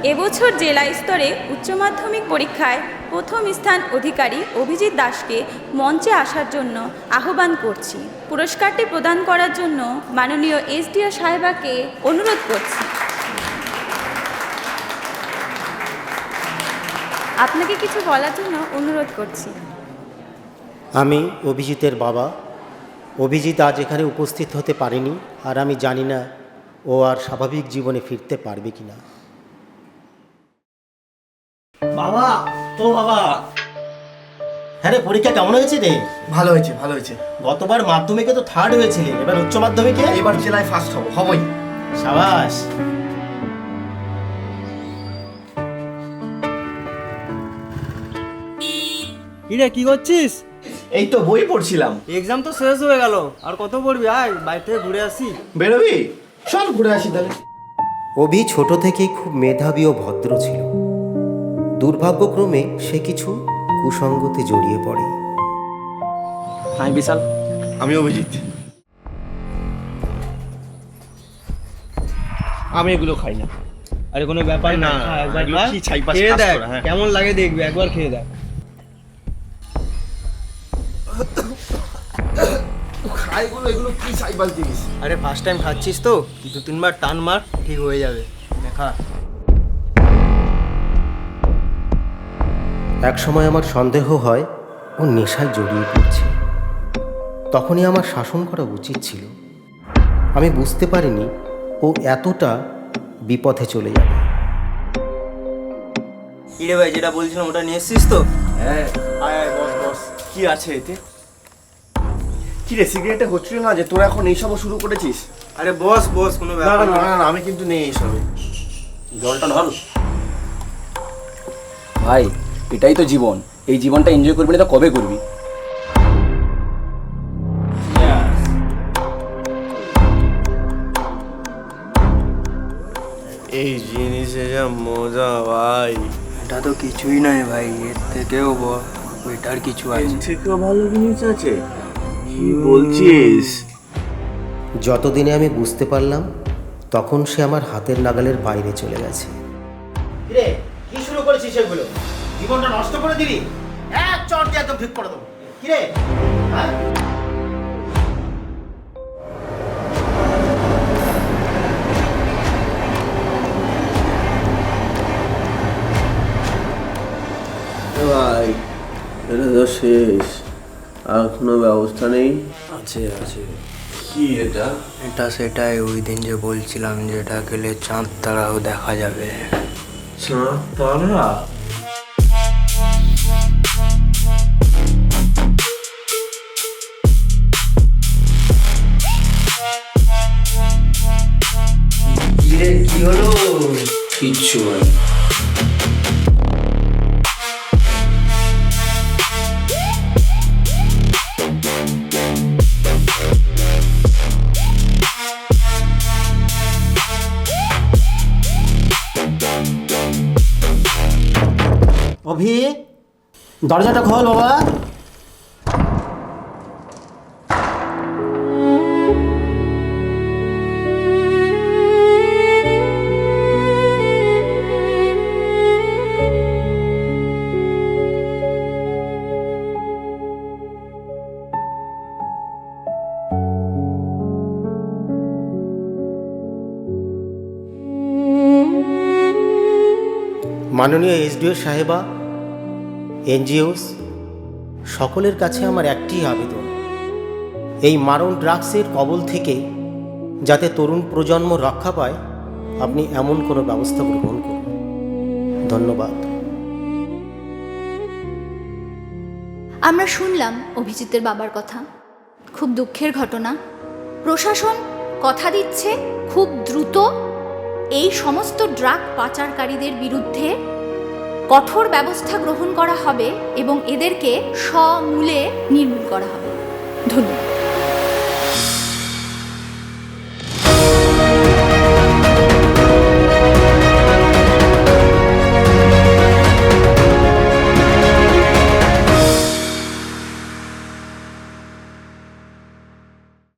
এবছর জেলা স্তরে উচ্চ মাধ্যমিক পরীক্ষায় প্রথম স্থান অধিকারী অভিজিৎ দাসকে মঞ্চে আসার জন্য আহ্বান করছি। পুরস্কারটি প্রদান করার জন্য মাননীয় এসডিও সাহেবাকে অনুরোধ করছি। আপনাকে কিছু বলার জন্য অনুরোধ করছি। আমি অভিজিতের বাবা। অভিজিৎ আজ এখানে উপস্থিত হতে পারেনি, আর আমি জানি না ও আর স্বাভাবিক জীবনে ফিরতে পারবে কিনা। বাবা, ও বাবা। হ্যাঁ রে, পরীক্ষা কেমন হয়েছে রে? ভালো হয়েছে, ভালো হয়েছে। গতবার মাধ্যমিকে তো থার্ড হয়েছিলে, এবার উচ্চ মাধ্যমিকে? এবার জেলায় ফার্স্ট হবই। সাবাস। কিরে কি করছিস? এই তো বই পড়ছিলাম। এক্সাম তো শেষ হয়ে গেল, আর কত পড়বি? আয় বাইরে থেকে ঘুরে আসি। বেরোবি? চল ঘুরে আসি তাহলে। অভি ছোট থেকেই খুব মেধাবী ও ভদ্র ছিল। দুর্ভাগ্যক্রমে সে কিছু কুসঙ্গতে জড়িয়ে পড়ে। হাই বিশাল। আমি অভিজিৎ। আমি এগুলো খাই না। আরে কোনো ব্যাপার না, একবার এগুলো কি ছাইপাশ খেয়ে কাজ দেখ করা, হ্যাঁ। কেমন লাগে দেখবি, একবার খেয়ে দেখ। এগুলো কি সাইবাল জিনিস? আরে ফার্স্ট টাইম খাচ্ছিস তো, 2-3 বার টান মার, ঠিক হয়ে যাবে। দেখা। এক সময় আমার সন্দেহ হয় ও নেশায় জড়িয়ে পড়ছে। তখনই আমার শাসন করা উচিত ছিল। আমি বুঝতে পারিনি ও এতটা বিপথে চলে যাবে। কিরে ভাই, যেটা বলছিলাম ওটা নিয়ে এসছিস তো? হ্যাঁ, আয় আয় বস বস। কি আছে এতে? কি রে, সিগারেটে হচ্ছিল না যে তোরা এখন এইসবও শুরু করেছিস? আরে বস বস, কোনো না ব্যাপার না না। না না, আমি কিন্তু নেই এইসবে। জলটা ধর। ভাই এটাই তো জীবন, এই জীবনটা এনজয় করবি না তো কবে করবি? এই জিনিসে যা মজা ভাই। এটা তো কিছুই নয় ভাই, এর থেকেও বেটার কিছু এর আছে। থেকেও ভালো জিনিস আছে? কি বলছিস? যতদিনে আমি বুঝতে পারলাম, তখন সে আমার হাতের নাগালের বাইরে চলে গেছে। কিরে, কি শুরু করেছিস এগুলো? জীবনটা নষ্ট করে দিবি? এক চট দিয়ে একদম ঠিক করে দেবো। কিরে, হ্যাঁ? ভাই এটা তো শেষ, আর কোনো ব্যবস্থা নেই? আছে আছে। কি এটা? এটা সেটাই, ওই দিন যে বলছিলাম যেটা গেলে চাঁদ তারাও দেখা যাবে। চাঁদ তারা? কি হলো? কিচ্ছু ভাই। অভি, দরজাটা খোল বাবা। মাননীয় এসডিও সাহেবা, এনজিওস সকলের কাছে আমার একটি আবেদন, এই মারণ ড্রাগসের কবল থেকে যাতে তরুণ প্রজন্ম রক্ষা পায়, আপনি এমন কোনো ব্যবস্থা গ্রহণ করুন। ধন্যবাদ। আমরা শুনলাম অভিজিতের বাবার কথা। খুব দুঃখের ঘটনা। প্রশাসন কথা দিচ্ছে খুব দ্রুত এই সমস্ত ড্রাগ পাচারকারীদের বিরুদ্ধে কঠোর ব্যবস্থা গ্রহণ করা হবে এবং এদেরকে সমূলে নির্মূল করা হবে। ধন্যবাদ।